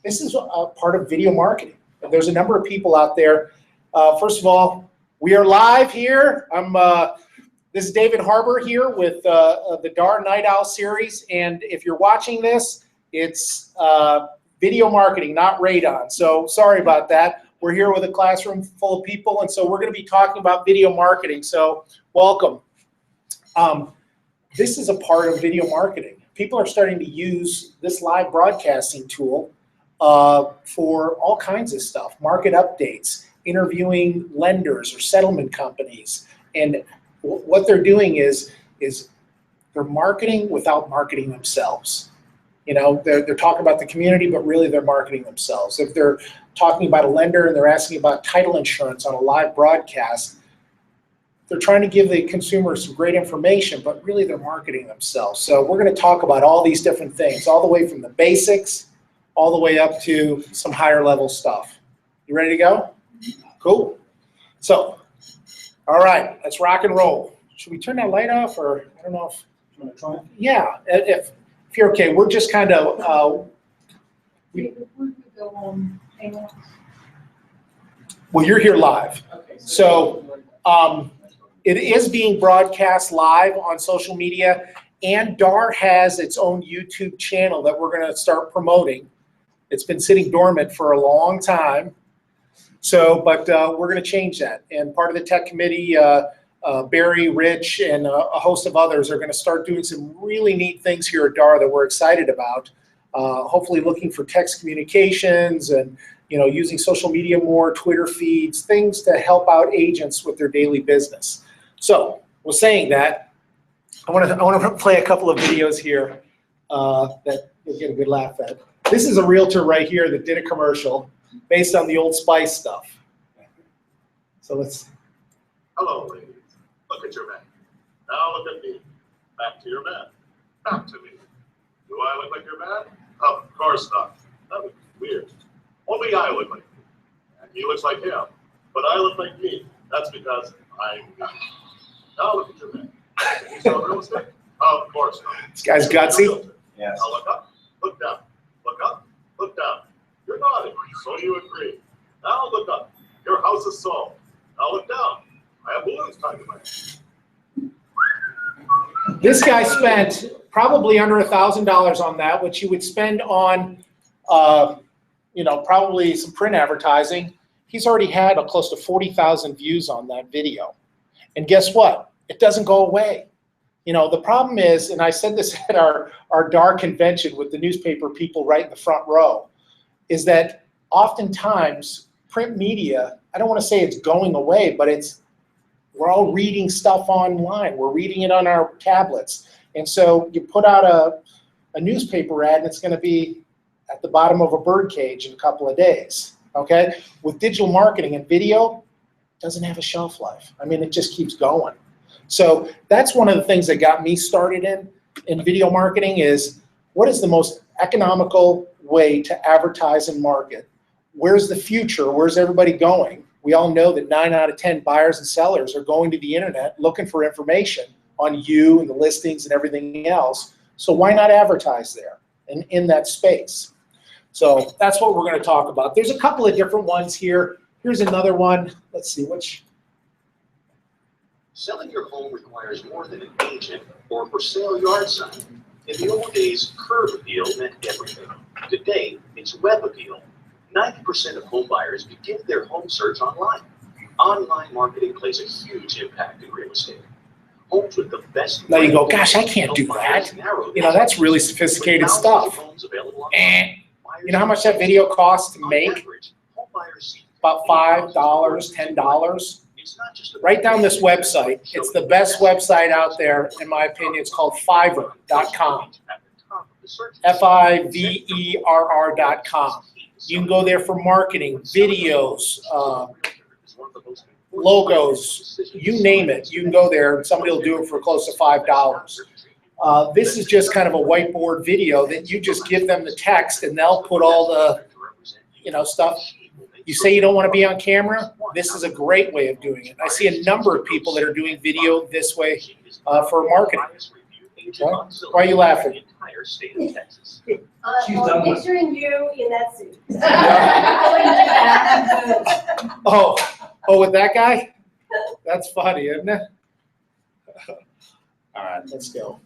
this is a part of video marketing. And there's a number of people out there. First of all, we are live here. This is David Harbour here with the DAAR Night Owl series. And if you're watching this, it's video marketing, not radon. So sorry about that. We're here with a classroom full of people, and so we're going to be talking about video marketing. So welcome. This is a part of video marketing. People are starting to use this live broadcasting tool for all kinds of stuff, market updates, interviewing lenders or settlement companies. And what they're doing is they're marketing without marketing themselves. You know, they're talking about the community, but really they're marketing themselves. If they're talking about a lender and they're asking about title insurance on a live broadcast, they're trying to give the consumer some great information, but really they're marketing themselves. So we're going to talk about all these different things, all the way from the basics, all the way up to some higher level stuff. You ready to go? Cool. So, all right, let's rock and roll. Should we turn that light off, or I don't know if you want to try it? Yeah, if you're okay. We're just kind of. Well, you're here live. Okay, so it is being broadcast live on social media, and DAAR has its own YouTube channel that we're going to start promoting. It's been sitting dormant for a long time, so but we're going to change that. And part of the tech committee, Barry, Rich, and a host of others are going to start doing some really neat things here at DAAR that we're excited about. Hopefully looking for text communications and using social media more, Twitter feeds, things to help out agents with their daily business. So, with saying that, I want to play a couple of videos here that you'll get a good laugh at. This is a realtor right here that did a commercial based on the Old Spice stuff. So let's. Hello, ladies. Look at your man. Now look at me. Back to your man. Back to me. Do I look like your man? Of course not. That would be weird. Only I look like you. And he looks like him. But I look like me. That's because I'm not. Now look at your man. You sell real estate? Of course not. This guy's gutsy. Yes. Now look up. Look down. Look up. Look down. You're nodding. So you agree. Now look up. Your house is sold. Now look down. I have balloons tied to my head. This guy spent probably under $1,000 on that, which you would spend on, probably some print advertising. He's already had close to 40,000 views on that video. And guess what? It doesn't go away. The problem is, and I said this at our DAAR convention with the newspaper people right in the front row, is that oftentimes print media, I don't want to say it's going away, but we're all reading stuff online. We're reading it on our tablets. And so you put out a newspaper ad and it's going to be at the bottom of a bird cage in a couple of days, okay? With digital marketing and video, it doesn't have a shelf life. I mean, it just keeps going. So that's one of the things that got me started in video marketing is what is the most economical way to advertise and market? Where's the future? Where's everybody going? We all know that 9 out of 10 buyers and sellers are going to the internet looking for information on you and the listings and everything else. So why not advertise there and in that space? So that's what we're going to talk about. There's a couple of different ones here. Here's another one. Let's see which. Selling your home requires more than an agent or for sale yard sign. In the old days, curb appeal meant everything. Today, it's web appeal. 90% of home buyers begin their home search online. Online marketing plays a huge impact in real estate. Homes with the best. Now you go, gosh, I can't do that. That's really sophisticated stuff. You know how much that video costs to make? About $5, $10. Write down this website. It's the best website out there, in my opinion. It's called Fiverr.com. Fiverr.com. You can go there for marketing, videos, logos, you name it. You can go there and somebody will do it for close to $5. This is just kind of a whiteboard video that you just give them the text and they'll put all the stuff. You say you don't want to be on camera? This is a great way of doing it. I see a number of people that are doing video this way for marketing. Why are you laughing? The entire state of Texas. She's done with Picturing you in that suit. Oh, with that guy? That's funny, isn't it? All right, let's go.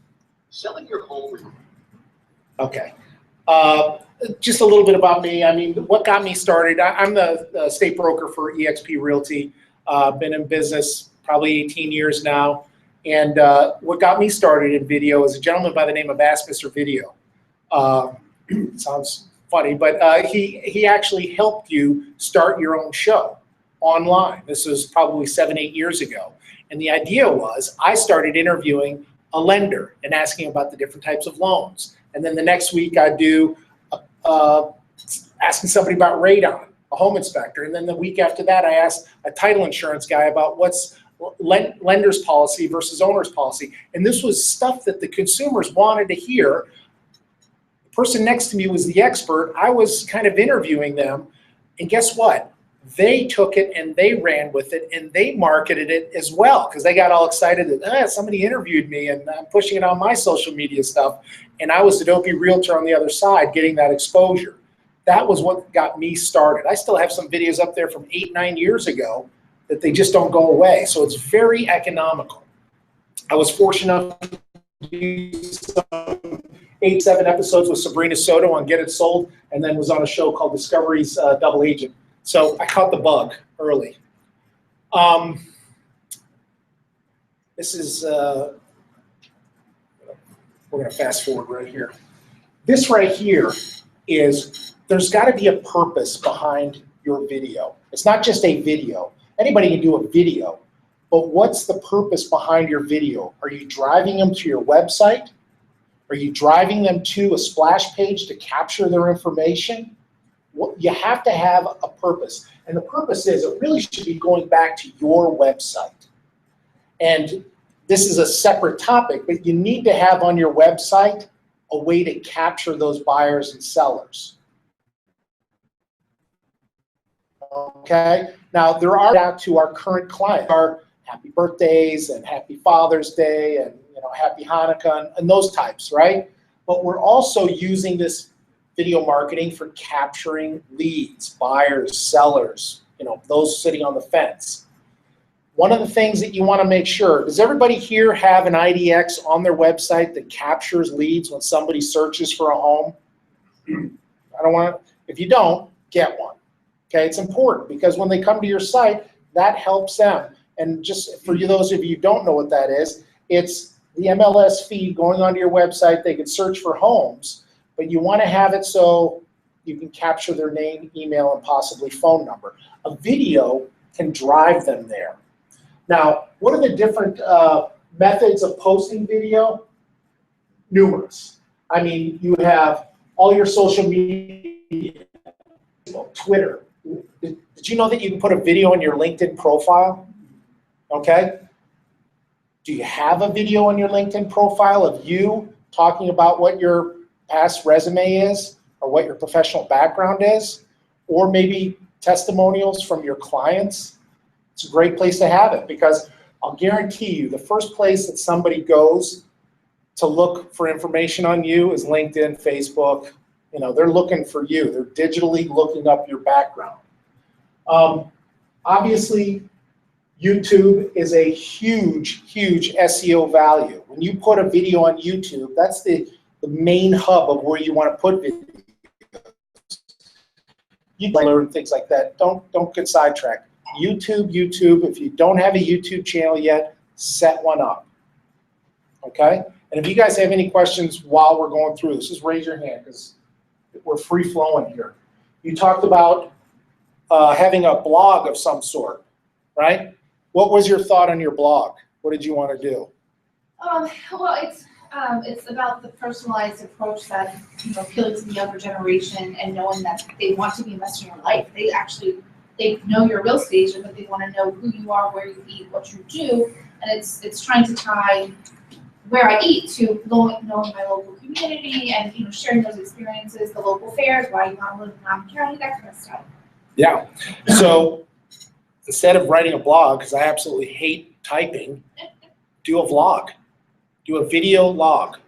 Selling your home. Okay. Just a little bit about me. I mean, what got me started, I'm the state broker for eXp Realty. Been in business probably 18 years now. And what got me started in video is a gentleman by the name of Ask Mr. Video. Sounds funny, but he actually helped you start your own show online. This was probably 7, 8 years ago. And the idea was I started interviewing a lender and asking about the different types of loans. And then the next week I'd do asking somebody about radon, a home inspector. And then the week after that I asked a title insurance guy about what's lender's policy versus owner's policy. And this was stuff that the consumers wanted to hear. The person next to me was the expert. I was kind of interviewing them. And guess what? They took it and they ran with it and they marketed it as well because they got all excited that somebody interviewed me and I'm pushing it on my social media stuff. And I was the dopey realtor on the other side getting that exposure. That was what got me started. I still have some videos up there from 8, 9 years ago that they just don't go away. So it's very economical. I was fortunate enough to do some 8, 7 episodes with Sabrina Soto on Get It Sold and then was on a show called Discovery's Double Agent. So I caught the bug early. This is, we're gonna fast forward right here. This right here is, there's gotta be a purpose behind your video. It's not just a video. Anybody can do a video, but what's the purpose behind your video? Are you driving them to your website? Are you driving them to a splash page to capture their information? You have to have a purpose. And the purpose is it really should be going back to your website. And this is a separate topic, but you need to have on your website a way to capture those buyers and sellers. Okay? Now, there are out to our current clients, our happy birthdays and happy Father's Day and happy Hanukkah and those types, right? But we're also using this video marketing for capturing leads, buyers, sellers, those sitting on the fence. One of the things that you want to make sure, does everybody here have an IDX on their website that captures leads when somebody searches for a home? If you don't, get one. Okay, it's important because when they come to your site, that helps them. And just for you, those of you who don't know what that is, it's the MLS feed going onto your website. They can search for homes, but you want to have it so you can capture their name, email, and possibly phone number. A video can drive them there. Now, what are the different methods of posting video? Numerous. I mean, you have all your social media, Twitter. Did you know that you can put a video on your LinkedIn profile? Okay. Do you have a video on your LinkedIn profile of you talking about what your past resume is or what your professional background is, or maybe testimonials from your clients? It's a great place to have it because I'll guarantee you the first place that somebody goes to look for information on you is LinkedIn, Facebook. They're looking for you. They're digitally looking up your background. Obviously, YouTube is a huge, huge SEO value. When you put a video on YouTube, that's the main hub of where you want to put videos. You can learn things like that. Don't get sidetracked. YouTube. If you don't have a YouTube channel yet, set one up. Okay? And if you guys have any questions while we're going through this, just raise your hand because we're free flowing here. You talked about having a blog of some sort, right? What was your thought on your blog? What did you want to do? Well, it's about the personalized approach that appeals to the younger generation and knowing that they want to be invested in your life. They know your real estate agent, but they want to know who you are, where you eat, what you do, and it's trying to tie where I eat to knowing my local community and sharing those experiences, the local fairs, why you want to live in Loudoun County, that kind of stuff. Yeah. So instead of writing a blog, because I absolutely hate typing, do a vlog. Do a video log.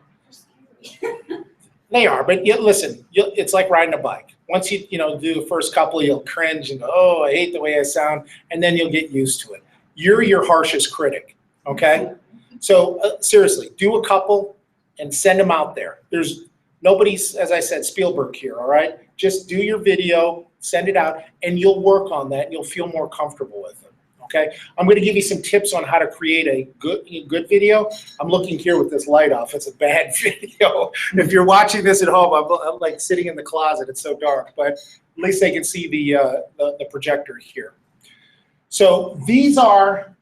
They are, but listen, it's like riding a bike. Once you do the first couple, you'll cringe and go, oh, I hate the way I sound, and then you'll get used to it. You're your harshest critic, okay? So seriously, do a couple and send them out there. There's nobody's, as I said, Spielberg here, all right? Just do your video, send it out, and you'll work on that, and you'll feel more comfortable with it, okay? I'm gonna give you some tips on how to create a good video. I'm looking here with this light off. It's a bad video. If you're watching this at home, I'm like sitting in the closet. It's so dark, but at least they can see the projector here. So these are,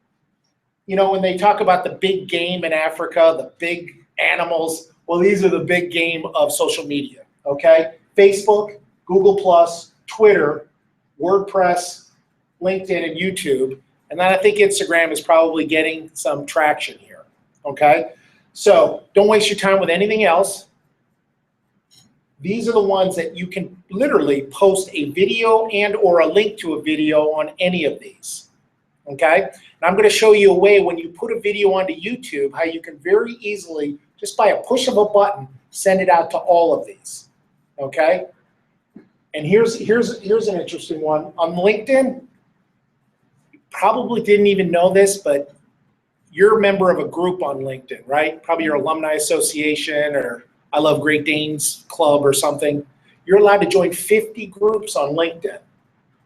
when they talk about the big game in Africa, the big animals, well, these are the big game of social media, okay? Facebook, Google+, Twitter, WordPress, LinkedIn, and YouTube. And then I think Instagram is probably getting some traction here, okay? So don't waste your time with anything else. These are the ones that you can literally post a video and or a link to a video on any of these, okay? And I'm gonna show you a way when you put a video onto YouTube, how you can very easily, just by a push of a button, send it out to all of these, okay? And here's an interesting one. On LinkedIn, probably didn't even know this, but you're a member of a group on LinkedIn, right? Probably your alumni association or I Love Great Danes Club or something. You're allowed to join 50 groups on LinkedIn.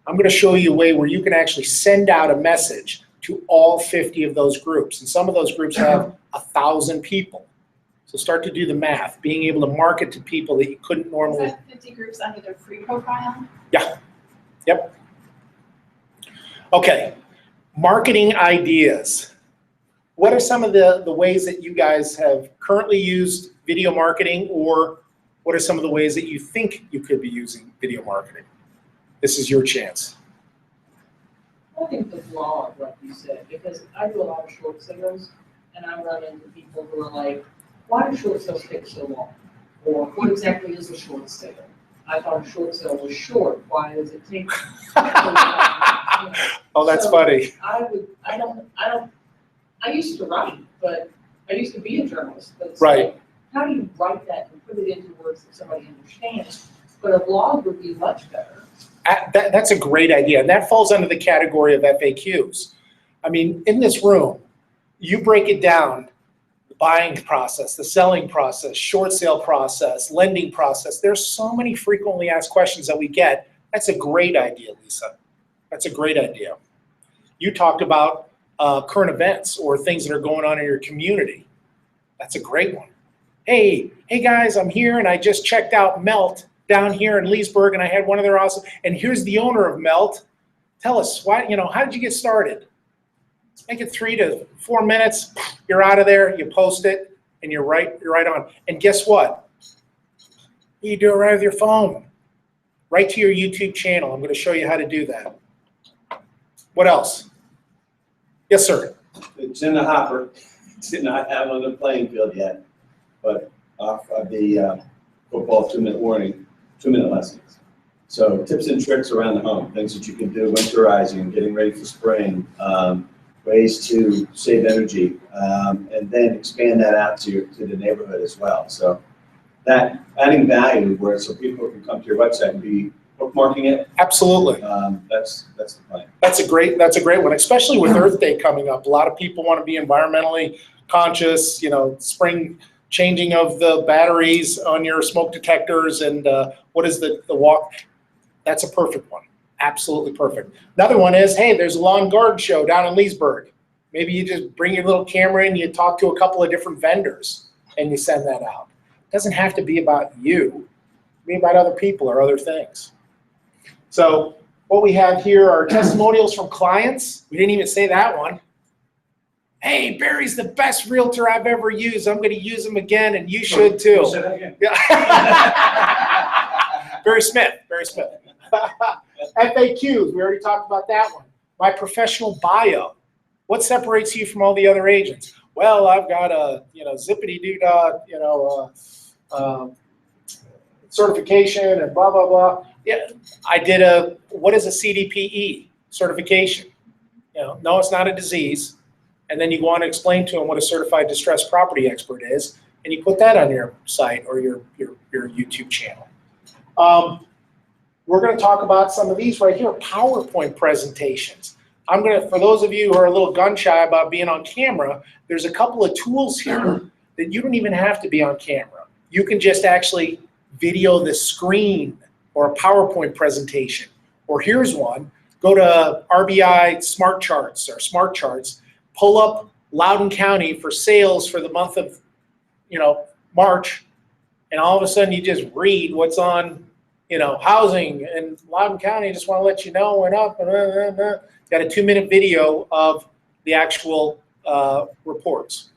I'm going to show you a way where you can actually send out a message to all 50 of those groups. And some of those groups have 1,000 people. So start to do the math, being able to market to people that you couldn't normally. Is that 50 groups under their free profile? Yeah. Yep. Okay. Marketing ideas. What are some of the ways that you guys have currently used video marketing, or what are some of the ways that you think you could be using video marketing? This is your chance. I think the blog, like you said, because I do a lot of short sales, and I run into people who are like, why do short sales take so long? Or what exactly is a short sale? I thought a short sale was short. Why does it take so long? Oh, that's funny. I used to write, but I used to be a journalist. But it's Right. like, how do you write that and put it into words that somebody understands? But a blog would be much better. That's a great idea. And that falls under the category of FAQs. I mean, in this room, you break it down, the buying process, the selling process, short sale process, lending process. There's so many frequently asked questions that we get. That's a great idea, Lisa. That's a great idea. You talked about current events or things that are going on in your community. That's a great one. Hey guys, I'm here and I just checked out Melt down here in Leesburg and I had one of their awesome, and here's the owner of Melt. Tell us why, how did you get started? Make it 3 to 4 minutes, you're out of there, you post it, and you're right on. And guess what? You do it right with your phone. Right to your YouTube channel. I'm going to show you how to do that. What else? Yes, sir. It's in the hopper. It's not out on the playing field yet, but off of the football 2-minute warning, 2-minute lessons. So tips and tricks around the home, things that you can do, winterizing, getting ready for spring, ways to save energy, and then expand that out to the neighborhood as well. So that adding value where so people can come to your website and be bookmarking it. Absolutely. That's the plan. That's a great one, especially with Earth Day coming up. A lot of people want to be environmentally conscious, spring changing of the batteries on your smoke detectors and what is the walk. That's a perfect one. Absolutely perfect. Another one is, hey, there's a lawn garden show down in Leesburg. Maybe you just bring your little camera in, you talk to a couple of different vendors and you send that out. It doesn't have to be about you. It can be about other people or other things. So what we have here are testimonials from clients. We didn't even say that one. Hey, Barry's the best realtor I've ever used. I'm going to use him again, and you should too. Say that again. Yeah. Barry Smith. FAQs, we already talked about that one. My professional bio. What separates you from all the other agents? Well, I've got a zippity-doo-dah, certification and blah, blah, blah. Yeah, I did what is a CDPE certification? No, it's not a disease. And then you want to explain to them what a certified distressed property expert is. and you put that on your site or your YouTube channel. We're going to talk about some of these right here, PowerPoint presentations. For those of you who are a little gun shy about being on camera, there's a couple of tools here that you don't even have to be on camera. You can just actually video the screen or a PowerPoint presentation. Or here's one, go to RBI Smart Charts or Smart Charts, pull up Loudoun County for sales for the month of, March, and all of a sudden you just read what's on, housing in Loudoun County. Just want to let you know went up. Got a 2-minute video of the actual reports.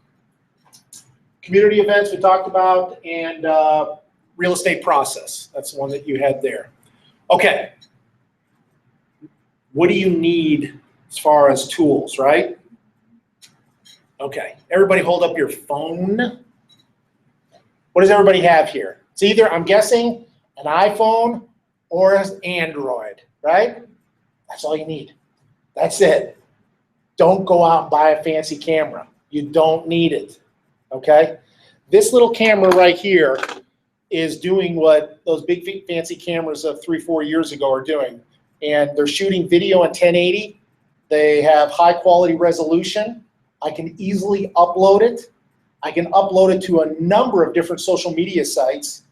Community events we talked about, and real estate process. That's the one that you had there. Okay. What do you need as far as tools, right? Okay. Everybody hold up your phone. What does everybody have here? It's either, I'm guessing, an iPhone or an Android, right? That's all you need. That's it. Don't go out and buy a fancy camera. You don't need it, okay? This little camera right here is doing what those big fancy cameras of 3-4 years ago are doing. And they're shooting video in 1080. They have high quality resolution. I can easily upload it. I can upload it to a number of different social media sites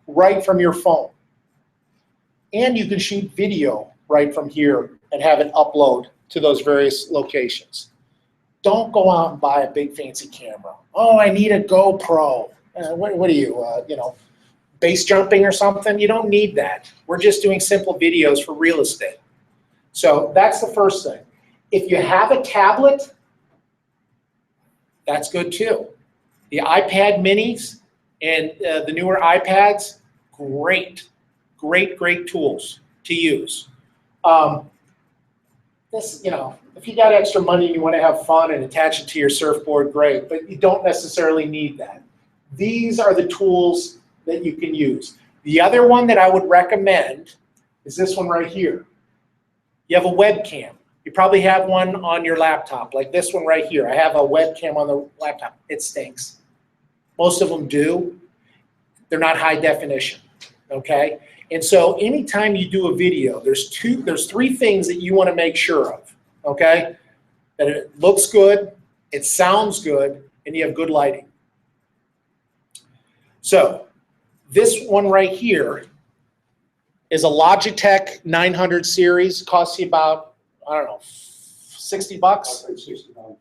right from your phone. And you can shoot video right from here and have it upload to those various locations. Don't go out and buy a big fancy camera. Oh, I need a GoPro. What are you, base jumping or something? You don't need that. We're just doing simple videos for real estate. So that's the first thing. If you have a tablet, that's good too. The iPad minis and the newer iPads, great tools to use. If you got extra money and you want to have fun and attach it to your surfboard, great, but you don't necessarily need that. These are the tools that you can use. The other one that I would recommend is this one right here. You have a webcam. You probably have one on your laptop, like this one right here. I have a webcam on the laptop. It stinks. Most of them do. They're not high definition, okay? And so anytime you do a video, there's 3 things that you want to make sure of, okay? That it looks good, it sounds good, and you have good lighting. So this one right here is a Logitech 900 series. Costs you about, I don't know, 60 bucks?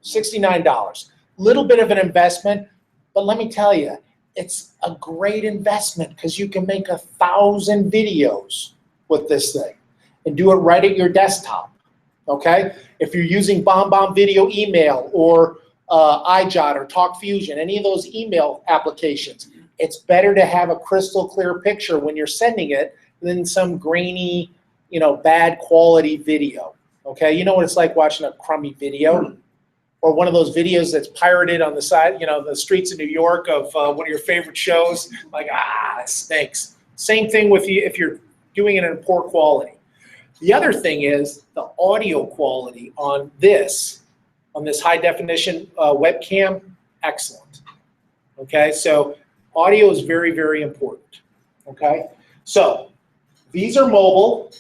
$69. Little bit of an investment, but let me tell you, it's a great investment because you can make 1,000 videos with this thing and do it right at your desktop, okay? If you're using BombBomb Video Email or iJot or TalkFusion, any of those email applications, it's better to have a crystal clear picture when you're sending it than some grainy, bad quality video, okay? You know what it's like watching a crummy video? Or one of those videos that's pirated on the side, the streets of New York of one of your favorite shows, like, it stinks. Same thing with you if you're doing it in poor quality. The other thing is the audio quality on this high definition webcam, excellent. Okay, so audio is very, very important. Okay, so these are mobile.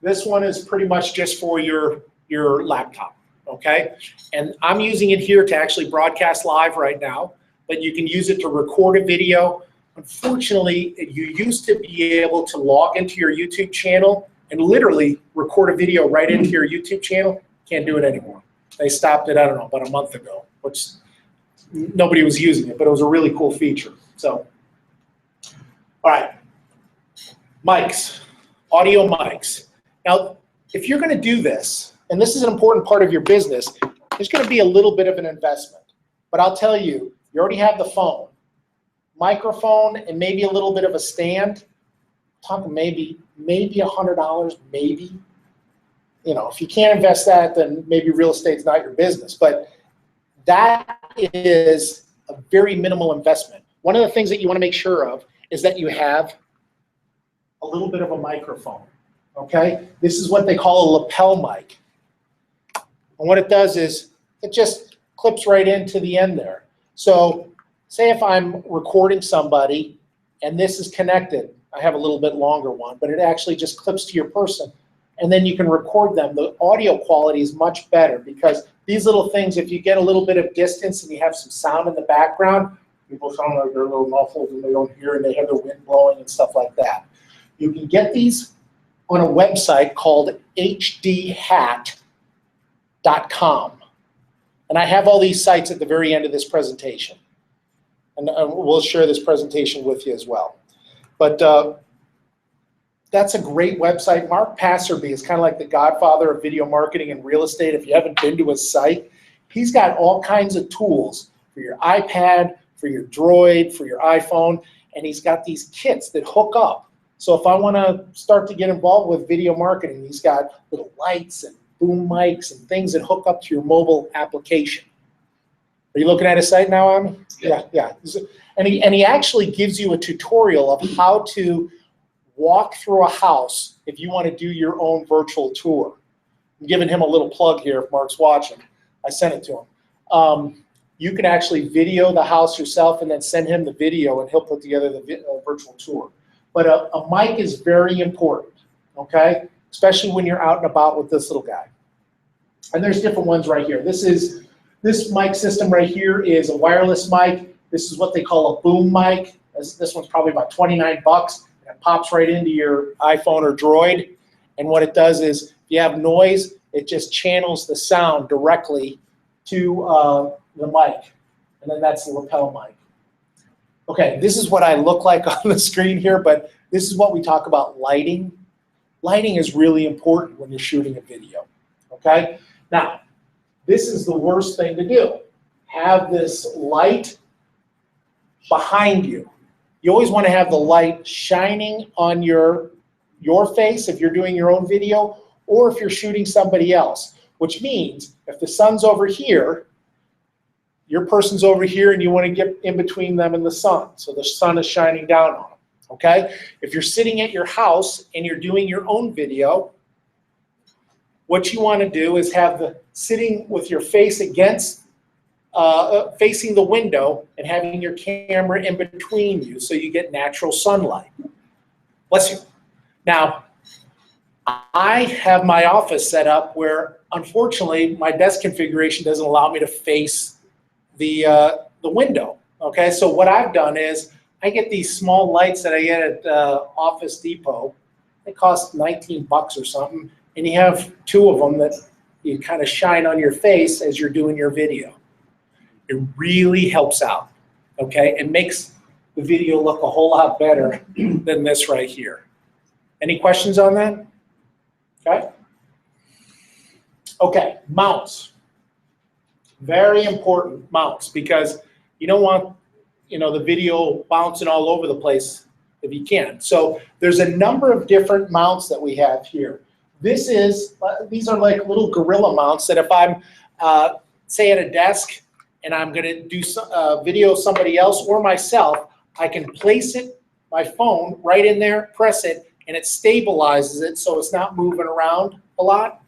This one is pretty much just for your laptop, okay? And I'm using it here to actually broadcast live right now, but you can use it to record a video. Unfortunately, you used to be able to log into your YouTube channel and literally record a video right into your YouTube channel. Can't do it anymore. They stopped it, I don't know, about a month ago, which nobody was using it, but it was a really cool feature. So, all right, mics, audio mics. Now, if you're gonna do this, and this is an important part of your business, there's going to be a little bit of an investment. But I'll tell you, you already have the phone, microphone, and maybe a little bit of a stand. Talking maybe $100, maybe. If you can't invest that, then maybe real estate's not your business. But that is a very minimal investment. One of the things that you want to make sure of is that you have a little bit of a microphone. Okay? This is what they call a lapel mic. And what it does is it just clips right into the end there. So say if I'm recording somebody and this is connected, I have a little bit longer one, but it actually just clips to your person, and then you can record them. The audio quality is much better because these little things, if you get a little bit of distance and you have some sound in the background, people sound like they're a little muffled and they don't hear and they have the wind blowing and stuff like that. You can get these on a website called hdhat.com. And I have all these sites at the very end of this presentation. And we'll share this presentation with you as well. But that's a great website. Mark Passerby is kind of like the godfather of video marketing and real estate. If you haven't been to his site, he's got all kinds of tools for your iPad, for your Droid, for your iPhone, and he's got these kits that hook up. So if I want to start to get involved with video marketing, he's got little lights and boom mics and things that hook up to your mobile application. Are you looking at his site now, Ami? Yeah. And he actually gives you a tutorial of how to walk through a house if you want to do your own virtual tour. I'm giving him a little plug here if Mark's watching. I sent it to him. You can actually video the house yourself and then send him the video and he'll put together the virtual tour. But a mic is very important, okay? Especially when you're out and about with this little guy. And there's different ones right here. This mic system right here is a wireless mic. This is what they call a boom mic. This one's probably about 29 bucks. It pops right into your iPhone or Droid. And what it does is, if you have noise, it just channels the sound directly to the mic. And then that's the lapel mic. Okay, this is what I look like on the screen here, but this is what we talk about lighting. Lighting is really important when you're shooting a video, okay? Now, this is the worst thing to do. Have this light behind you. You always want to have the light shining on your face if you're doing your own video or if you're shooting somebody else, which means if the sun's over here, your person's over here and you want to get in between them and the sun, so the sun is shining down on them, okay? If you're sitting at your house and you're doing your own video, what you want to do is have sitting with your face against, facing the window and having your camera in between you so you get natural sunlight. Bless you. Now, I have my office set up where, unfortunately, my desk configuration doesn't allow me to face the window, okay? So what I've done is I get these small lights that I get at Office Depot. They cost 19 bucks or something, and you have two of them that you kind of shine on your face as you're doing your video. It really helps out, okay? It makes the video look a whole lot better than this right here. Any questions on that? Okay? Okay, mounts. Very important mounts, because you don't want, the video bouncing all over the place if you can. So there's a number of different mounts that we have here. These are like little gorilla mounts that if I'm, say, at a desk and I'm going to do video somebody else or myself, I can place my phone right in there, press it, and it stabilizes it so it's not moving around a lot.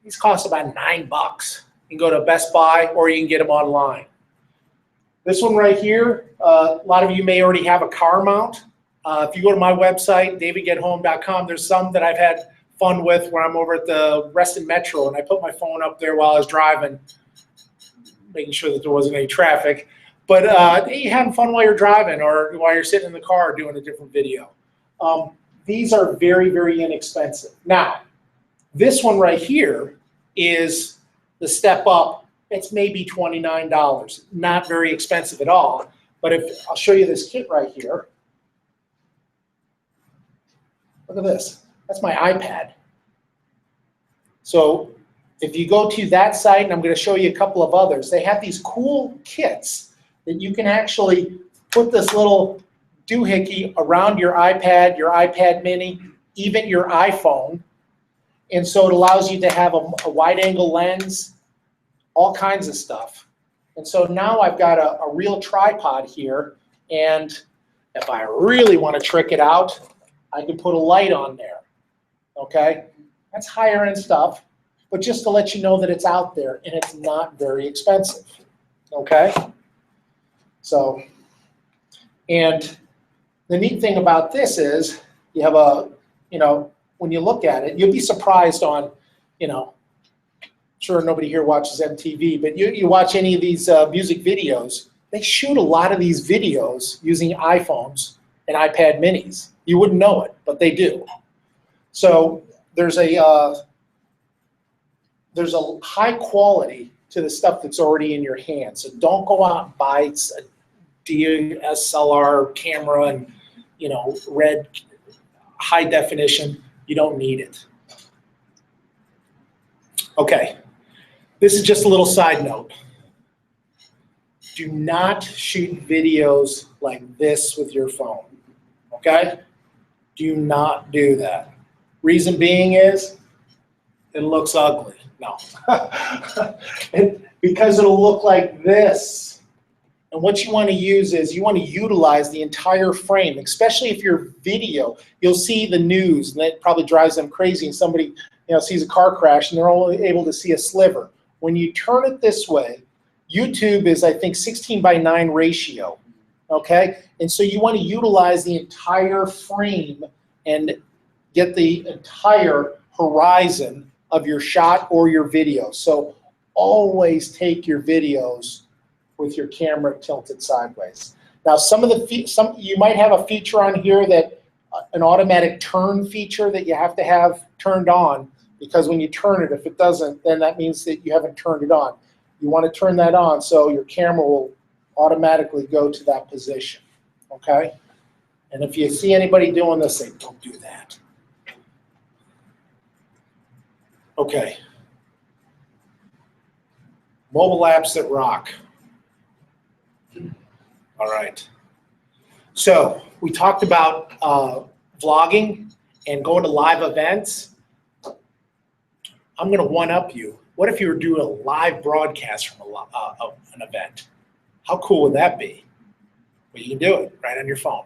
These cost about 9 bucks. You can go to Best Buy or you can get them online. This one right here, a lot of you may already have a car mount. If you go to my website, davidgethome.com, there's some that I've had fun with where I'm over at the Reston Metro and I put my phone up there while I was driving, making sure that there wasn't any traffic. But you're having fun while you're driving or while you're sitting in the car doing a different video. These are very, very inexpensive. Now, this one right here is the step up. It's maybe $29, not very expensive at all. But I'll show you this kit right here. Look at this. That's my iPad. So if you go to that site, and I'm going to show you a couple of others, they have these cool kits that you can actually put this little doohickey around your iPad mini, even your iPhone. And so it allows you to have a wide angle lens, all kinds of stuff. And so now I've got a real tripod here, and if I really want to trick it out, I can put a light on there, okay? That's higher end stuff, but just to let you know that it's out there and it's not very expensive. okay? So, and the neat thing about this is you have a, you know, when you look at it, you'll be surprised on, you know, sure nobody here watches MTV, but you watch any of these music videos, they shoot a lot of these videos using iPhones and iPad minis. You wouldn't know it, but they do. So there's a high quality to the stuff that's already in your hand. So don't go out and buy a DSLR camera and, you know, red high definition. You don't need it. Okay, this is just a little side note. Do not shoot videos like this with your phone, okay? Do not do that. Reason being is, it looks ugly. No. Because it'll look like this. And what you want to use is you want to utilize the entire frame, especially if you're video. You'll see the news, and that probably drives them crazy, and somebody, you know, sees a car crash, and they're only able to see a sliver. When you turn it this way, YouTube is, I think, 16:9 ratio, okay? And so you want to utilize the entire frame and get the entire horizon of your shot or your video. So always take your videos with your camera tilted sideways. Now, you might have a feature on here that an automatic turn feature that you have to have turned on, because when you turn it, if it doesn't, then that means that you haven't turned it on. You want to turn that on so your camera will automatically go to that position, okay? And if you see anybody doing this, say, don't do that. Okay. Mobile apps that rock. All right. So we talked about vlogging and going to live events. I'm going to one-up you. What if you were doing a live broadcast from an event? How cool would that be? Well, you can do it right on your phone.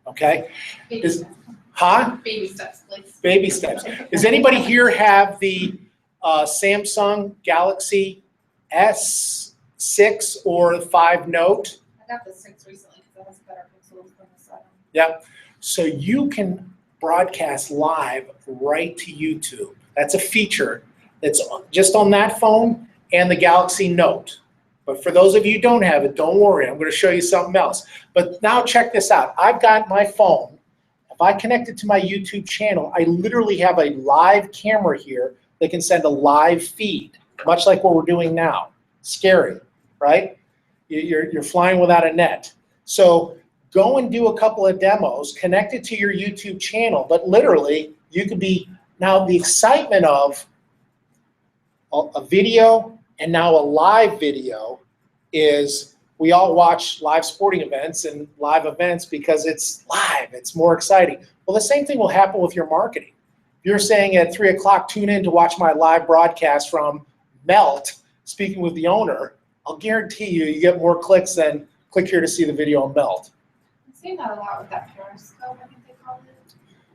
Okay? Baby steps. Huh? Baby steps, please. Baby steps. Does anybody here have the Samsung Galaxy S6 or 5 Note? I got the 6 recently because it has better pixels than the 7. Yep. So you can broadcast live right to YouTube. That's a feature that's just on that phone and the Galaxy Note. But for those of you who don't have it, don't worry. I'm going to show you something else. But now check this out. I've got my phone. If I connect it to my YouTube channel, I literally have a live camera here that can send a live feed, much like what we're doing now. Scary, right? You're flying without a net. So go and do a couple of demos, connect it to your YouTube channel, but literally you could be, now the excitement of a video and now a live video is we all watch live sporting events and live events because it's live, it's more exciting. Well, the same thing will happen with your marketing. If you're saying at 3 o'clock, tune in to watch my live broadcast from Melt, speaking with the owner, I'll guarantee you get more clicks than click here to see the video on Melt. I'm seeing that a lot with that Periscope, I think they call it.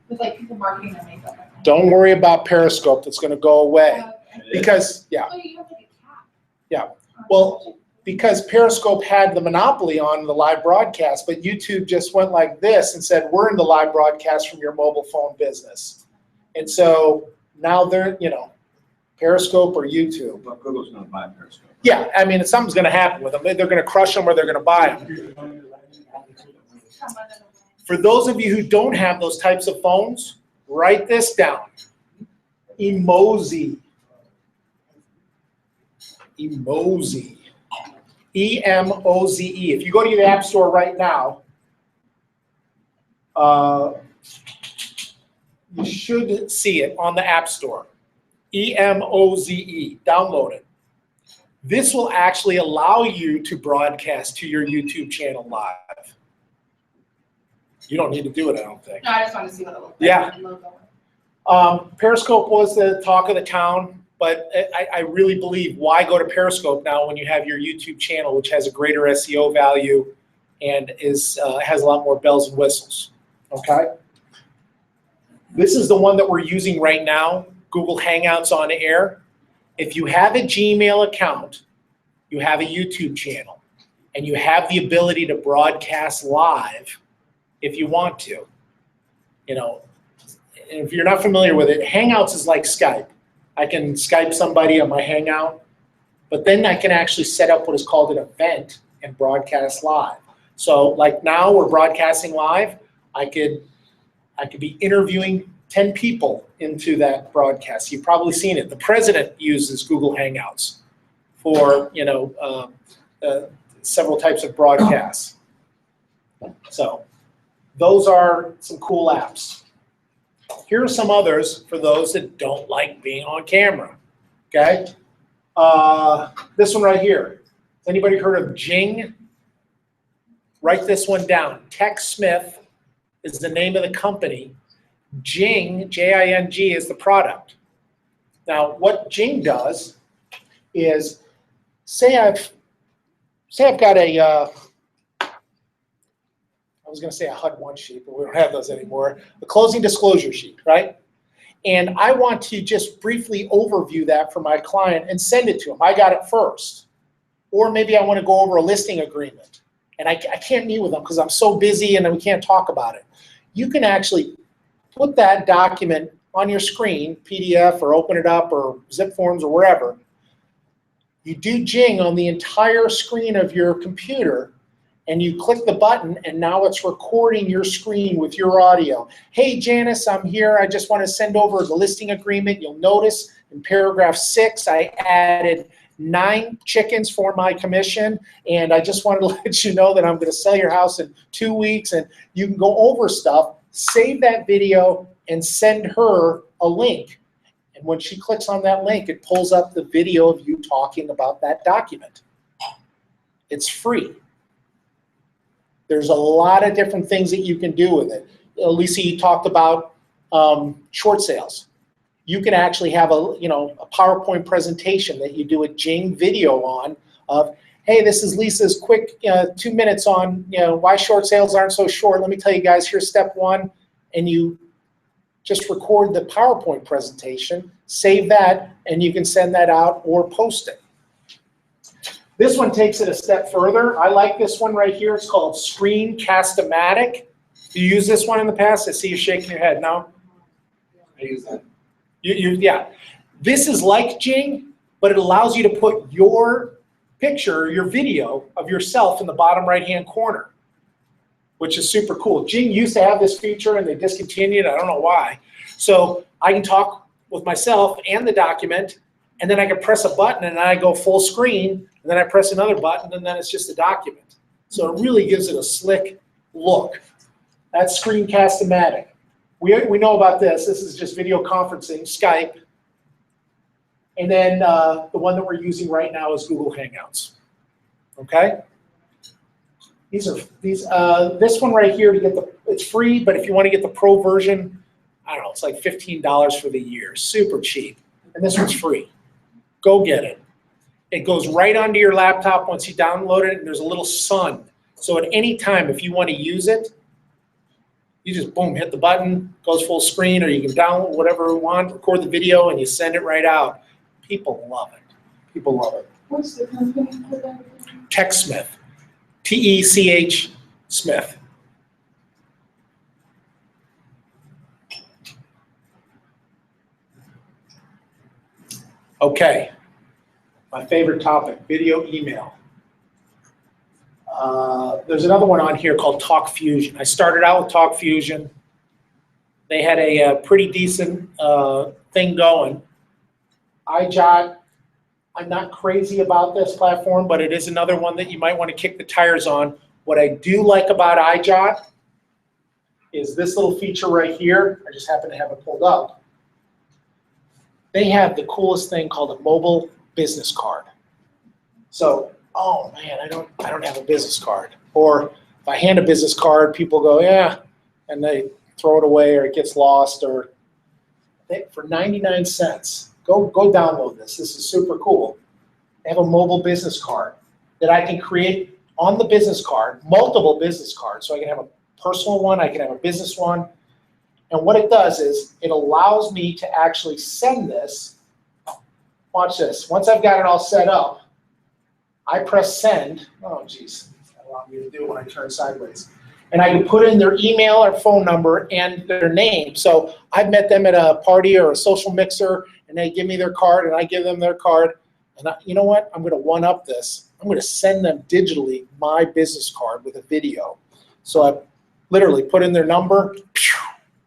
With like people marketing their makeup. I think. Don't worry about Periscope, that's gonna go away. Because, yeah. Oh, you have like a cap. Yeah. Well, because Periscope had the monopoly on the live broadcast, but YouTube just went like this and said, we're in the live broadcast from your mobile phone business. And so now they're, you know, Periscope or YouTube. But Google's going to buy Periscope. Yeah, I mean, something's going to happen with them. They're going to crush them or they're going to buy them. For those of you who don't have those types of phones, write this down. Emozi. Emozi. E-M-O-Z-E. If you go to the App Store right now, you should see it on the App Store. E-M-O-Z-E. Download it. This will actually allow you to broadcast to your YouTube channel live. You don't need to do it, I don't think. No, I just want to see what it looks like. Yeah. The logo. Periscope was the talk of the town, but I really believe why go to Periscope now when you have your YouTube channel, which has a greater SEO value and has a lot more bells and whistles, okay? This is the one that we're using right now, Google Hangouts on Air. If you have a Gmail account, you have a YouTube channel, and you have the ability to broadcast live if you want to. You know, if you're not familiar with it, Hangouts is like Skype. I can Skype somebody on my Hangout, but then I can actually set up what is called an event and broadcast live. So like now we're broadcasting live, I could be interviewing 10 people into that broadcast. You've probably seen it. The president uses Google Hangouts for, you know, several types of broadcasts. So those are some cool apps. Here are some others for those that don't like being on camera, okay? This one right here. Has anybody heard of Jing? Write this one down. TechSmith is the name of the company. Jing, J-I-N-G, is the product. Now, what Jing does is, say I've got a, I was going to say a HUD-1 sheet, but we don't have those anymore, a closing disclosure sheet, right? And I want to just briefly overview that for my client and send it to him. I got it first. Or maybe I want to go over a listing agreement, and I can't meet with them because I'm so busy and we can't talk about it. You can actually put that document on your screen, PDF, or open it up, or zip forms, or wherever. You do Jing on the entire screen of your computer, and you click the button, and now it's recording your screen with your audio. Hey, Janice, I'm here. I just want to send over the listing agreement. You'll notice in paragraph 6, I added 9 chickens for my commission, and I just wanted to let you know that I'm going to sell your house in 2 weeks, and you can go over stuff, save that video, and send her a link. And when she clicks on that link, it pulls up the video of you talking about that document. It's free. There's a lot of different things that you can do with it. Lisa, you talked about short sales. You can actually have a PowerPoint presentation that you do a Jing video on of, hey, this is Lisa's quick 2 minutes on why short sales aren't so short. Let me tell you guys, here's step 1, and you just record the PowerPoint presentation, save that, and you can send that out or post it. This one takes it a step further. I like this one right here. It's called Screencast-O-Matic. You used this one in the past? I see you shaking your head. No? I use that. Yeah. This is like Jing, but it allows you to put your picture, your video of yourself in the bottom right-hand corner, which is super cool. Jing used to have this feature, and they discontinued it. I don't know why. So I can talk with myself and the document, and then I can press a button, and then I go full screen, and then I press another button, and then it's just a document. So it really gives it a slick look. That's Screencast-O-Matic. We know about this. This is just video conferencing, Skype. And then the one that we're using right now is Google Hangouts. Okay? This one right here, it's free, but if you want to get the pro version, I don't know, it's like $15 for the year. Super cheap. And this one's free. Go get it. It goes right onto your laptop once you download it, and there's a little sun. So at any time, if you want to use it, you just, boom, hit the button, goes full screen, or you can download whatever you want, record the video, and you send it right out. People love it. People love it. What's the company for that? TechSmith. T-E-C-H Smith. Okay. My favorite topic, video email. There's another one on here called Talk Fusion. I started out with Talk Fusion. They had a pretty decent thing going. iJot, I'm not crazy about this platform, but it is another one that you might want to kick the tires on. What I do like about iJot is this little feature right here. I just happen to have it pulled up. They have the coolest thing called a mobile business card. So, oh man, I don't have a business card. Or if I hand a business card, people go, yeah, and they throw it away, or it gets lost, or for 99 cents. Go download this. This is super cool. They have a mobile business card that I can create on the business card, multiple business cards. So I can have a personal one, I can have a business one. And what it does is it allows me to actually send this. Watch this. Once I've got it all set up, I press send. Oh, geez, I don't want me to do it when I turn sideways. And I can put in their email or phone number and their name. So I've met them at a party or a social mixer, and they give me their card, and I give them their card. And you know what? I'm going to one-up this. I'm going to send them digitally my business card with a video. So I literally put in their number.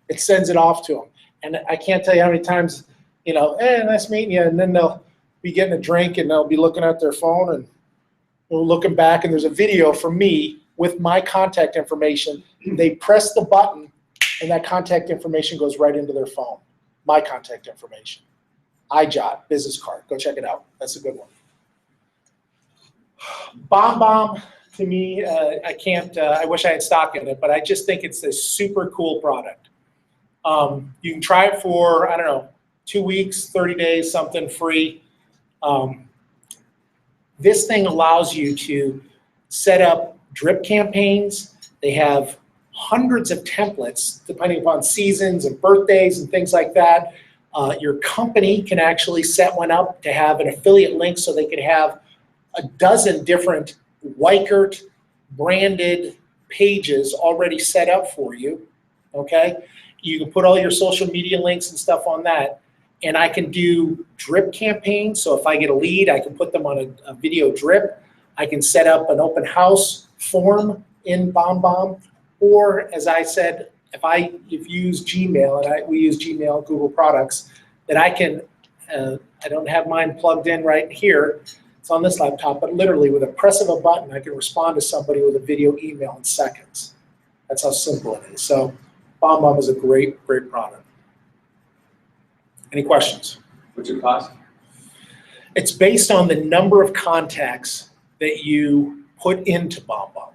It sends it off to them. And I can't tell you how many times, you know, hey, nice meeting you. And then they'll be getting a drink, and they'll be looking at their phone and looking back, and there's a video from me with my contact information. They press the button, and that contact information goes right into their phone. My contact information. iJot, business card. Go check it out. That's a good one. BombBomb, to me, I can't, I wish I had stock in it, but I just think it's a super cool product. You can try it for, I don't know, 2 weeks, 30 days, something free. This thing allows you to set up drip campaigns. They have hundreds of templates depending upon seasons and birthdays and things like that. Your company can actually set one up to have an affiliate link, so they could have a dozen different Weichert branded pages already set up for you, okay? You can put all your social media links and stuff on that. And I can do drip campaigns. So if I get a lead, I can put them on a video drip. I can set up an open house form in BombBomb. Or as I said, if you use Gmail, and we use Gmail, Google products, that I can, I don't have mine plugged in right here. It's on this laptop, but literally with a press of a button, I can respond to somebody with a video email in seconds. That's how simple it is. So BombBomb is a great, great product. Any questions? What's your cost? It's based on the number of contacts that you put into BombBomb.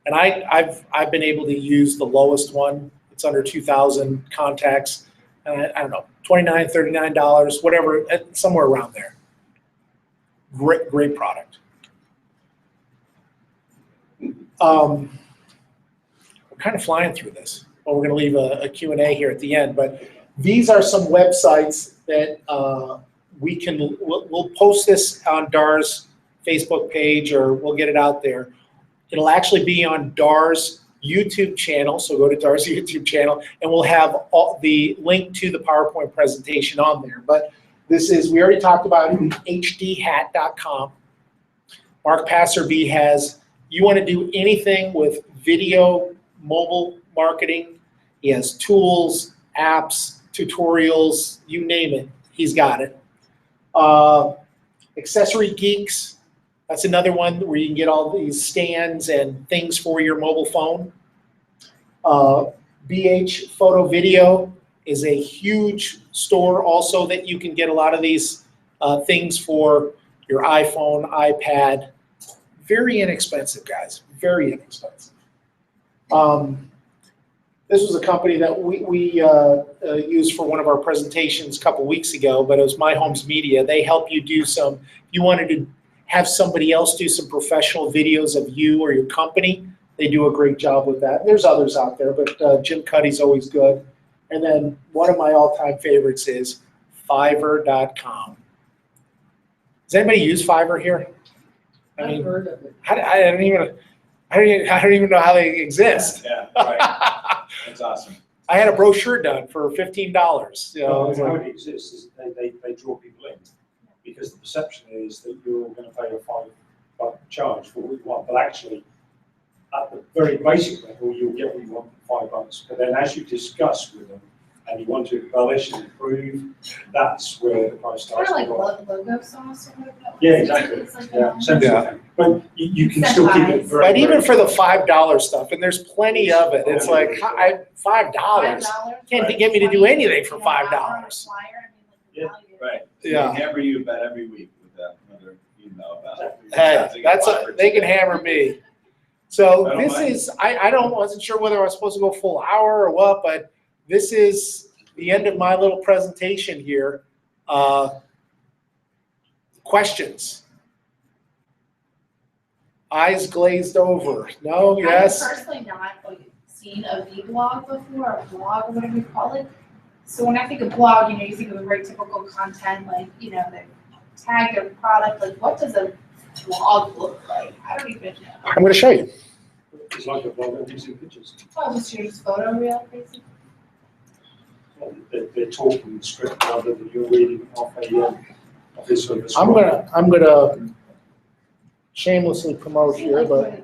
And I've been able to use the lowest one. It's under 2,000 contacts. I don't know, $29, $39, whatever, somewhere around there. Great, great product. We're kind of flying through this. Well, we're going to leave a Q&A here at the end, but these are some websites that we'll post this on DAAR's Facebook page, or we'll get it out there. It'll actually be on DAAR's YouTube channel, so go to DAAR's YouTube channel, and we'll have the link to the PowerPoint presentation on there. But this is, we already talked about hdhat.com. Mark Passerby has, you want to do anything with video, mobile marketing, he has tools, apps, tutorials, you name it, he's got it. Accessory Geeks, that's another one where you can get all these stands and things for your mobile phone. BH Photo Video is a huge store also that you can get a lot of these things for your iPhone, iPad. Very inexpensive, guys, very inexpensive. This was a company that we used for one of our presentations a couple weeks ago, but it was My Homes Media. They help you do some, if you wanted to have somebody else do some professional videos of you or your company, they do a great job with that. There's others out there, but Jim Cuddy's always good. And then one of my all-time favorites is Fiverr.com. Does anybody use Fiverr here? I've heard of it. I don't even know how they exist. Yeah, right. That's awesome. I had a brochure done for $15. You know, How it exists is they draw people in because the perception is that you're going to pay a $5 charge for what you want, but actually at the very basic level you'll get what you want for $5. But then as you discuss with them and you want to embellish and improve, that's where the price Kind starts of to like go up. logo sauce or whatever. Yeah, exactly. It's like, Yeah, same sort of thing. But you can still keep it very. but even very- for the $5 stuff, and there's plenty of it, it's like $5. $5. Can't get me to do anything for $5. Yeah, Right. Yeah. They hammer you about every week with that another email about it. Hey, they can hammer me. So I don't this mind. is, wasn't sure whether I was supposed to go full hour or what, but this is the end of my little presentation here. Questions? Eyes glazed over. No, yes? I've personally not seen a vlog before, or a blog, or whatever you call it. So when I think of blog, you think of the very typical content, like, they tag their product. Like, what does a blog look like? I don't even know. I'm going to show you. It's like a blog using pictures. Oh, just your photo reel, basically? They're talking the script rather than you're reading off this sort of a scroll. I'm gonna shamelessly promote here, but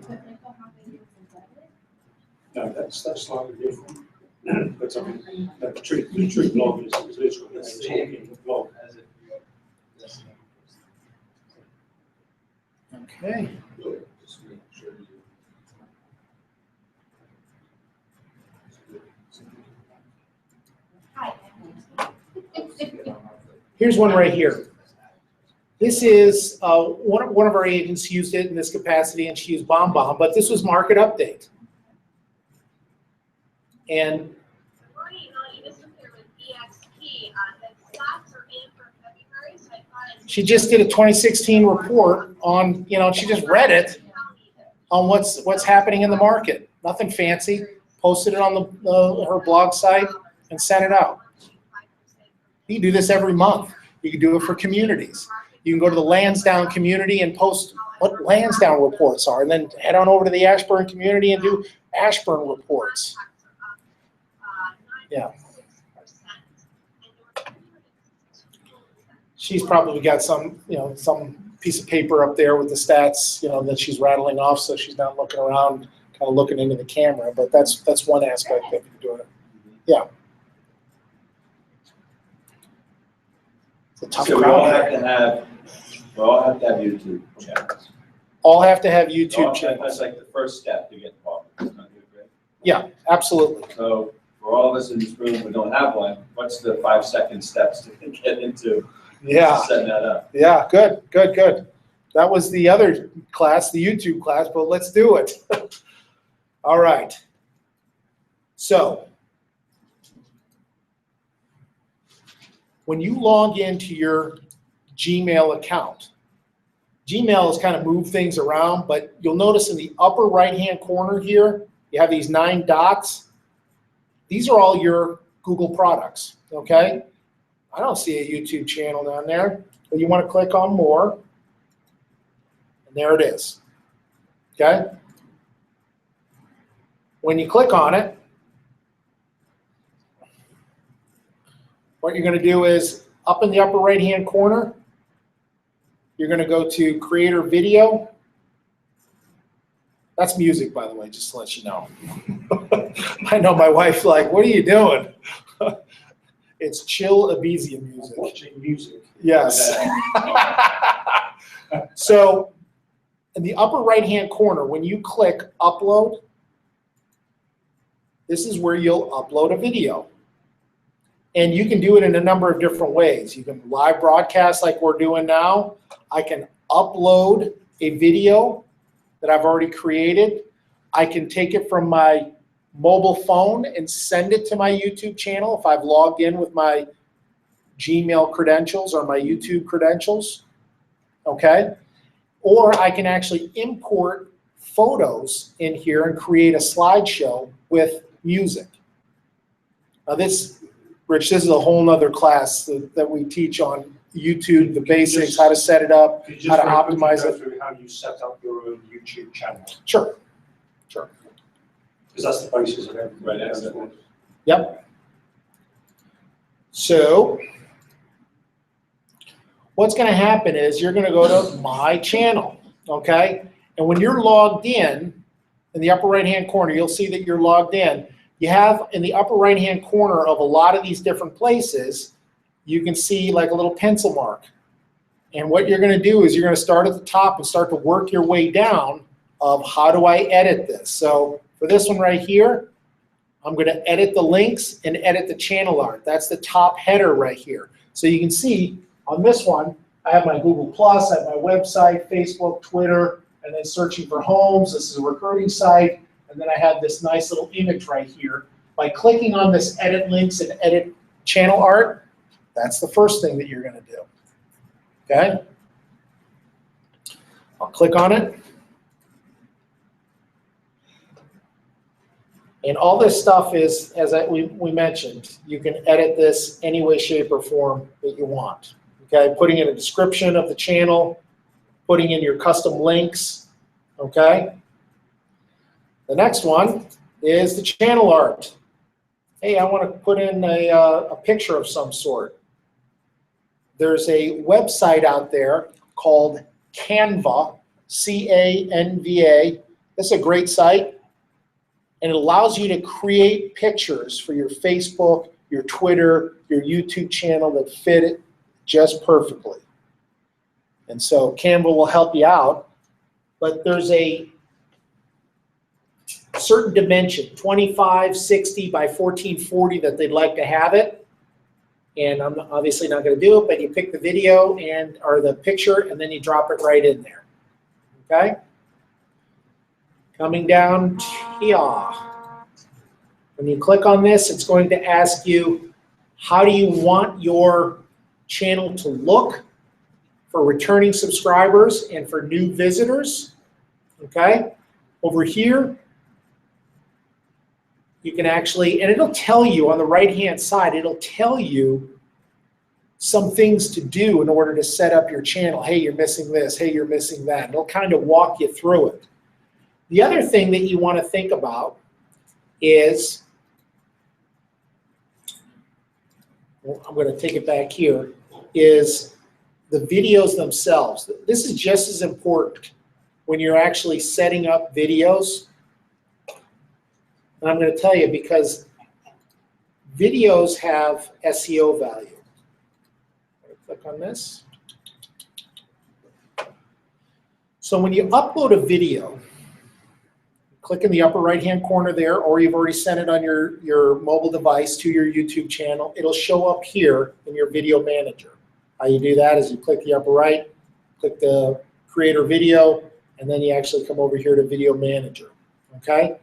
No, that's slightly different. But I mean, the true blog is literally a talking blog. okay. Hi. Here's one right here. This is, one of our agents used it in this capacity, and she used BombBomb, but this was market update. And she just did a 2016 report on, she just read it on what's happening in the market. Nothing fancy. Posted it on her blog site and sent it out. You can do this every month. You can do it for communities. You can go to the Lansdowne community and post what Lansdowne reports are, and then head on over to the Ashburn community and do Ashburn reports. Yeah. She's probably got some piece of paper up there with the stats, that she's rattling off, so she's not looking around, kind of looking into the camera. But that's one aspect of doing it. Yeah. It's a tough So we crowd. all have to have YouTube channels. All have to have YouTube That's channels. like the first step to get involved. Isn't that great? Yeah, absolutely. So for all of us in this room who don't have one, what's the 5-second steps to get into Yeah. setting that up? Yeah, good. That was the other class, the YouTube class, but let's do it. All right. So, when you log into your Gmail account, Gmail has kind of moved things around, but you'll notice in the upper right-hand corner here, you have these 9 dots. These are all your Google products, okay? I don't see a YouTube channel down there, but you want to click on more, and there it is, okay? When you click on it, what you're going to do is, up in the upper right-hand corner, you're going to go to Creator Video. That's music, by the way, just to let you know. I know my wife's like, what are you doing? It's chill Ibiza music. Watching music. Yes. So, in the upper right-hand corner, when you click Upload, this is where you'll upload a video. And you can do it in a number of different ways. You can live broadcast like we're doing now. I can upload a video that I've already created. I can take it from my mobile phone and send it to my YouTube channel if I've logged in with my Gmail credentials or my YouTube credentials, okay? Or I can actually import photos in here and create a slideshow with music. Now this, Rich, this is a whole nother class that we teach on YouTube, the basics, how to set it up, how to optimize it. Through how you set up your own YouTube channel. Sure. Because that's the basis of everything. Right. Yep. So what's going to happen is you're going to go to My Channel, okay? And when you're logged in the upper right-hand corner, you'll see that you're logged in. You have in the upper right-hand corner of a lot of these different places, you can see like a little pencil mark. And what you're going to do is you're going to start at the top and start to work your way down of how do I edit this. So for this one right here, I'm going to edit the links and edit the channel art. That's the top header right here. So you can see on this one, I have my Google+, I have my website, Facebook, Twitter, and then searching for homes. This is a recruiting site. And then I have this nice little image right here. By clicking on this edit links and edit channel art, that's the first thing that you're going to do. Okay? I'll click on it. And all this stuff is, as we mentioned, you can edit this any way, shape, or form that you want. Okay? Putting in a description of the channel, putting in your custom links, okay? The next one is the channel art. Hey, I want to put in a picture of some sort. There's a website out there called Canva, C-A-N-V-A. This is a great site, and it allows you to create pictures for your Facebook, your Twitter, your YouTube channel that fit it just perfectly. And so Canva will help you out, but there's a certain dimension, 25, 60 by 1440 that they'd like to have it. And I'm obviously not going to do it, but you pick the video or the picture, and then you drop it right in there. Okay? Coming down here. When you click on this, it's going to ask you, how do you want your channel to look for returning subscribers and for new visitors? Okay? Over here, you can actually, and it'll tell you on the right-hand side, it'll tell you some things to do in order to set up your channel. Hey, you're missing this. Hey, you're missing that. It'll kind of walk you through it. The other thing that you want to think about is, well, I'm going to take it back here, is the videos themselves. This is just as important when you're actually setting up videos. And I'm going to tell you, because videos have SEO value. Click on this. So when you upload a video, click in the upper right-hand corner there, or you've already sent it on your mobile device to your YouTube channel, it'll show up here in your video manager. How you do that is you click the upper right, click the creator video, and then you actually come over here to video manager, okay?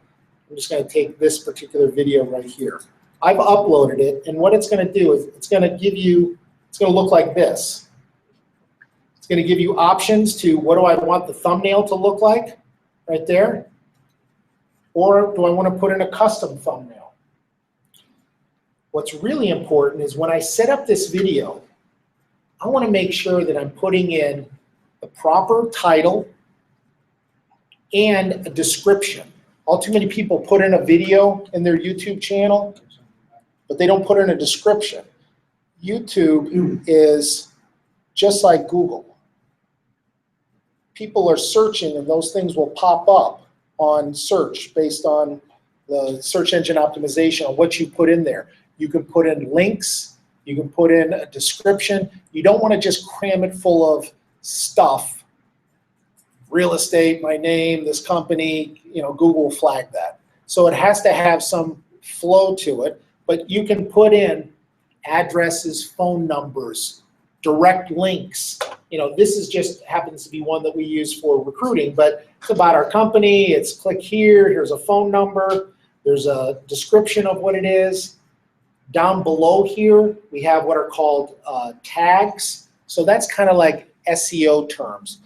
I'm just going to take this particular video right here. I've uploaded it, and what it's going to do is it's going to give you, it's going to look like this. It's going to give you options to, what do I want the thumbnail to look like, right there? Or do I want to put in a custom thumbnail? What's really important is when I set up this video, I want to make sure that I'm putting in the proper title and a description. All too many people put in a video in their YouTube channel, but they don't put in a description. YouTube is just like Google. People are searching, and those things will pop up on search based on the search engine optimization on what you put in there. You can put in links, you can put in a description. You don't want to just cram it full of stuff. Real estate, my name, this company, Google will flag that. So it has to have some flow to it, but you can put in addresses, phone numbers, direct links. This is just happens to be one that we use for recruiting, but it's about our company. It's click here, here's a phone number, there's a description of what it is. Down below here, we have what are called tags. So that's kind of like SEO terms.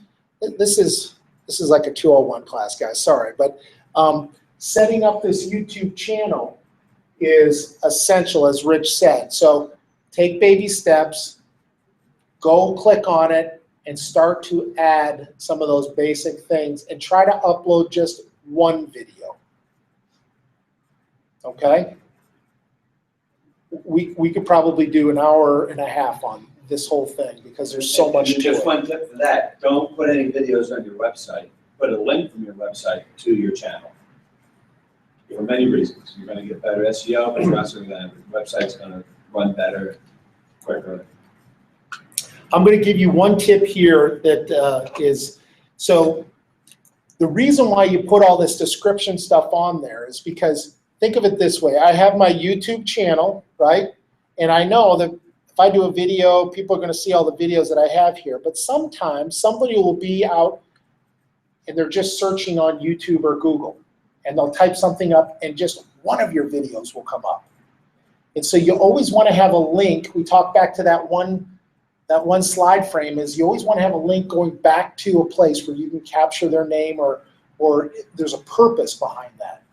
This is like a 201 class, guys, sorry. But setting up this YouTube channel is essential, as Rich said. So take baby steps, go click on it, and start to add some of those basic things, and try to upload just one video. Okay? We could probably do an hour and a half on this whole thing because there's so much to it. Just one tip for that, don't put any videos on your website. Put a link from your website to your channel. For many reasons. You're going to get better SEO, but you're also going to, the website's going to run better, quicker. I'm going to give you one tip here that is, so the reason why you put all this description stuff on there is because, think of it this way. I have my YouTube channel, right? And I know that if I do a video, people are going to see all the videos that I have here. But sometimes somebody will be out and they're just searching on YouTube or Google. And they'll type something up and just one of your videos will come up. And so you always want to have a link. We talked back to that one slide frame, is you always want to have a link going back to a place where you can capture their name or there's a purpose behind that.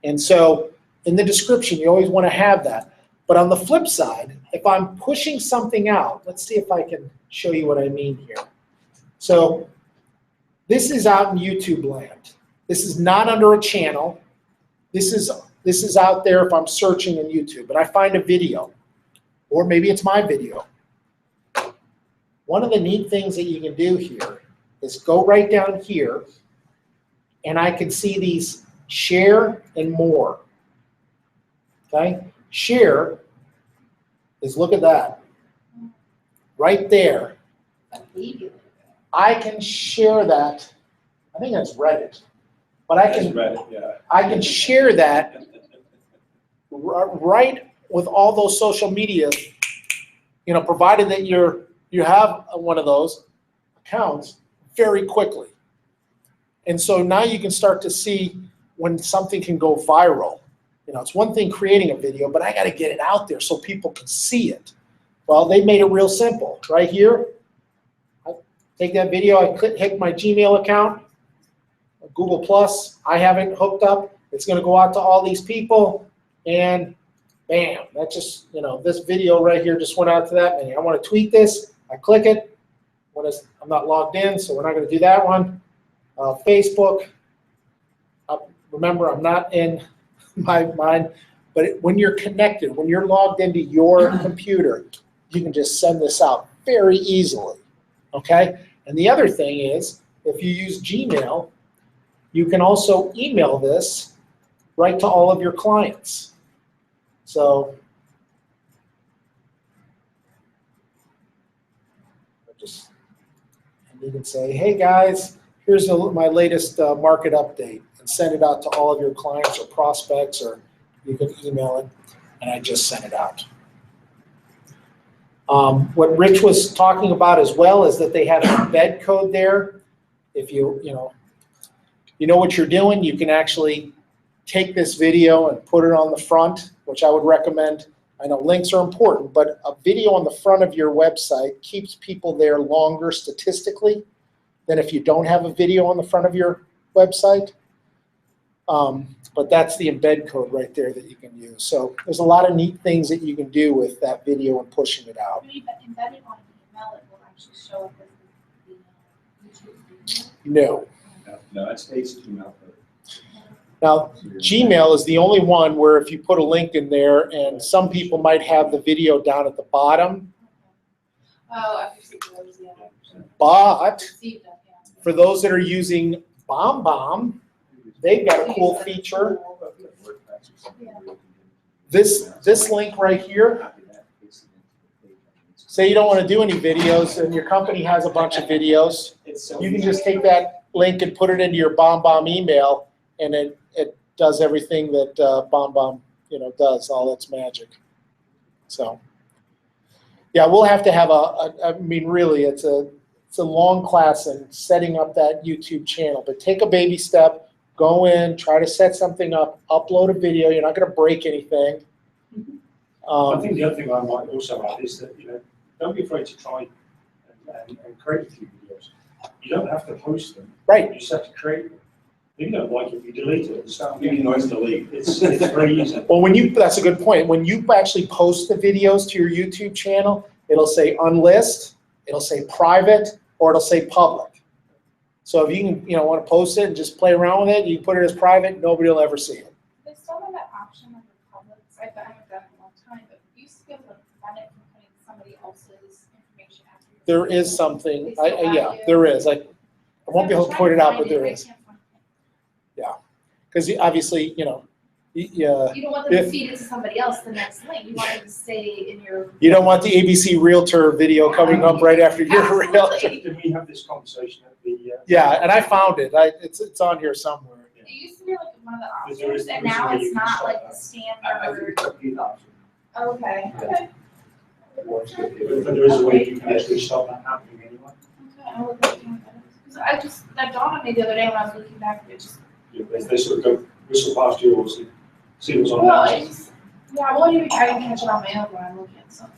And so in the description, you always want to have that. But on the flip side, if I'm pushing something out, let's see if I can show you what I mean here. So This is out in YouTube land. This is not under a channel. This is out there if I'm searching in YouTube and I find a video, or maybe it's my video. One of the neat things that you can do here is go right down here, and I can see these share and more. Okay? Share is, look at that. Right there. I can share that. I think that's Reddit. But I can, Reddit, yeah. I can share that right with all those social media, you know, provided that you have one of those accounts very quickly. And so now you can start to see when something can go viral. You know, it's one thing creating a video, but I got to get it out there so people can see it. Well, they made it real simple. Right here, I take that video, I hit my Gmail account, Google Plus, I have it hooked up. It's going to go out to all these people, and bam, that just, you know, this video right here just went out to that many. I want to tweet this, I click it. I'm not logged in, so we're not going to do that one. Facebook, remember, I'm not in my mind, but when you're connected, when you're logged into your computer, you can just send this out very easily, okay? And the other thing is, if you use Gmail, you can also email this right to all of your clients. So, and you can say, hey guys, here's my latest market update, and send it out to all of your clients or prospects, or you can email it, and I just sent it out. What Rich was talking about as well is that they have an embed code there. If you know what you're doing, you can actually take this video and put it on the front, which I would recommend. I know links are important, but a video on the front of your website keeps people there longer statistically than if you don't have a video on the front of your website. But that's the embed code right there that you can use. So there's a lot of neat things that you can do with that video and pushing it out. When you embed it on an email, it will actually show up as the YouTube video. No. No, it stays email. Now, Gmail is the only one where if you put a link in there, and some people might have the video down at the bottom, Oh, I've received those, yeah. but Received them, yeah. for those that are using BombBomb, they've got a cool feature. This link right here, say you don't want to do any videos and your company has a bunch of videos, you can just take that link and put it into your BombBomb email, and it does everything that BombBomb does, all its magic. So yeah, we'll have to have I mean, really, it's a long class in setting up that YouTube channel, but take a baby step. Go in, try to set something up, upload a video. You're not going to break anything. I think the other thing I might also add is that, don't be afraid to try and create a few videos. You don't have to post them. Right. You just have to create them. If you don't like it, you delete it. It's Maybe noise delete. It's very easy. Well, that's a good point. When you actually post the videos to your YouTube channel, it'll say unlist, it'll say private, or it'll say public. So if you can, want to post it and just play around with it, you can put it as private, nobody will ever see it. They still have that option under public. I haven't done it in a long time, but you used to be able to prevent it from putting somebody else's information after. There is something, They still have yeah, you. there is. I won't be able to point it out, but there is. Yeah. Because obviously, you don't want them to feed it to somebody else the next link. You want it to stay in your. You don't want the ABC Realtor video coming up right after your Absolutely. Realtor. Did we have this conversation at the? Yeah, and I found it. It's on here somewhere. It used to be like one of the Is there- options, is and there now a way it's you can not stop like that? the I standard. think it's the option. Okay. Okay. But there is a way you can actually stop that happening anyway. Okay, I'll look at it. That dawned on me the other day when I was looking back. It just. They sort of go whistle past you or see what's on Well, there. it's, yeah, I won't even try to catch it on my own when I'm looking at something.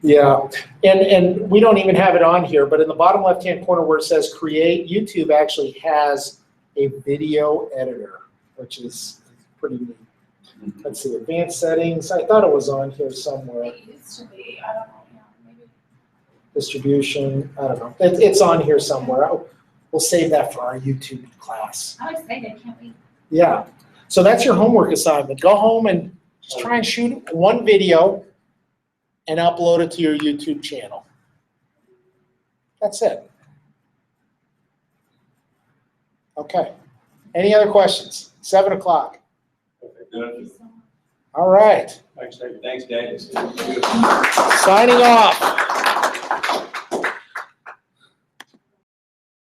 Yeah, and we don't even have it on here, but in the bottom left-hand corner where it says create, YouTube actually has a video editor, which is pretty neat. Let's see, advanced settings. I thought it was on here somewhere. It used to be, I don't know, maybe. Distribution, I don't know. It's on here somewhere. We'll save that for our YouTube class. I'm excited, I can't wait. Yeah. So that's your homework assignment. Go home and just try and shoot one video and upload it to your YouTube channel. That's it. Okay. Any other questions? 7 o'clock. Good. All right. Thanks, David. Thanks, Dave. Signing off.